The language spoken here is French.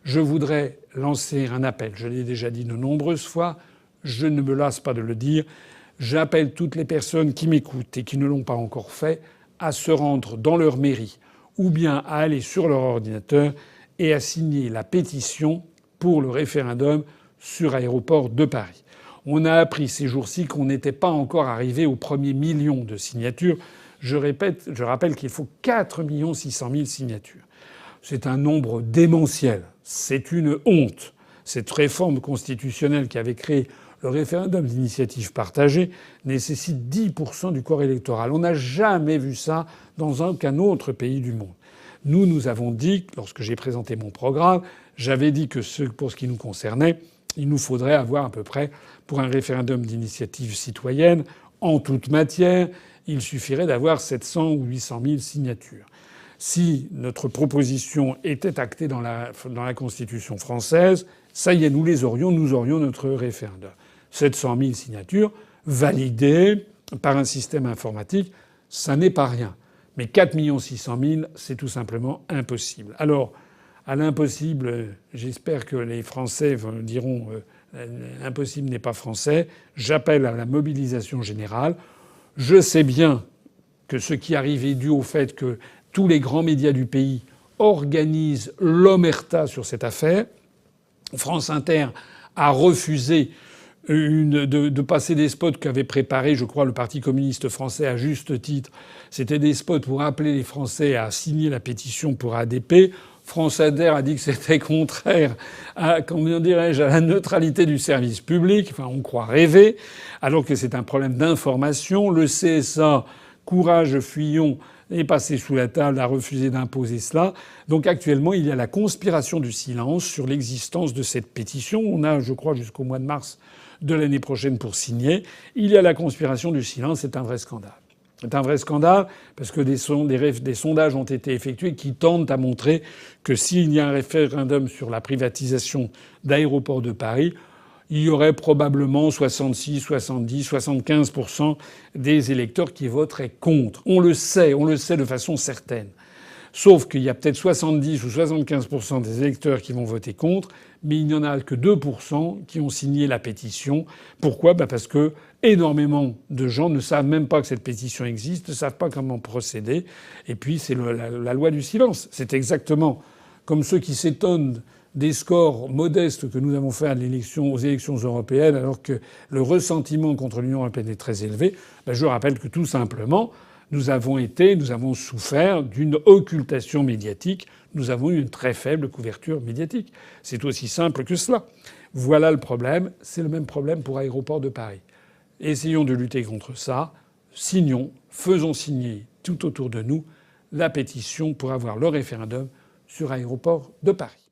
je voudrais lancer un appel. Je l'ai déjà dit de nombreuses fois, je ne me lasse pas de le dire. J'appelle toutes les personnes qui m'écoutent et qui ne l'ont pas encore fait à se rendre dans leur mairie ou bien à aller sur leur ordinateur et à signer la pétition pour le référendum sur Aéroport de Paris. On a appris ces jours-ci qu'on n'était pas encore arrivé au premier million de signatures. Je rappelle qu'il faut 4 600 000 signatures. C'est un nombre démentiel. C'est une honte. Cette réforme constitutionnelle qui avait créé le référendum d'initiative partagée nécessite 10% du corps électoral. On n'a jamais vu ça dans aucun autre pays du monde. Nous avons dit, lorsque j'ai présenté mon programme, j'avais dit que pour ce qui nous concernait, il nous faudrait avoir à peu près, pour un référendum d'initiative citoyenne, en toute matière, il suffirait d'avoir 700 ou 800 000 signatures. Si notre proposition était actée dans la Constitution française, ça y est, nous aurions notre référendum. 700 000 signatures validées par un système informatique, ça n'est pas rien. Mais 4 600 000, c'est tout simplement impossible. Alors, à l'impossible, j'espère que les Français diront l'impossible n'est pas français. J'appelle à la mobilisation générale. Je sais bien que ce qui arrive est dû au fait que tous les grands médias du pays organisent l'omerta sur cette affaire. France Inter a refusé de passer des spots qu'avait préparés, je crois, le Parti communiste français à juste titre. C'était des spots pour appeler les Français à signer la pétition pour ADP. France Inter a dit que c'était contraire à, comment dirais-je, à la neutralité du service public. Enfin, on croit rêver. Alors que c'est un problème d'information. Le CSA, Courage Fillon, est passé sous la table, a refusé d'imposer cela. Donc actuellement, il y a la conspiration du silence sur l'existence de cette pétition. On a, je crois, jusqu'au mois de mars de l'année prochaine pour signer. Il y a la conspiration du silence. C'est un vrai scandale. C'est un vrai scandale parce que des sondages ont été effectués qui tendent à montrer que s'il y a un référendum sur la privatisation d'Aéroports de Paris, il y aurait probablement 66, 70, 75% des électeurs qui voteraient contre. On le sait de façon certaine. Sauf qu'il y a peut-être 70 ou 75% des électeurs qui vont voter contre, mais il n'y en a que 2% qui ont signé la pétition. Pourquoi ? Parce que énormément de gens ne savent même pas que cette pétition existe, ne savent pas comment procéder. Et puis c'est la loi du silence. C'est exactement comme ceux qui s'étonnent des scores modestes que nous avons faits aux élections européennes, alors que le ressentiment contre l'Union européenne est très élevé. Je rappelle que tout simplement, nous avons souffert d'une occultation médiatique. Nous avons eu une très faible couverture médiatique. C'est aussi simple que cela. Voilà le problème. C'est le même problème pour Aéroports de Paris. Essayons de lutter contre ça. Signons, faisons signer tout autour de nous la pétition pour avoir le référendum sur Aéroports de Paris.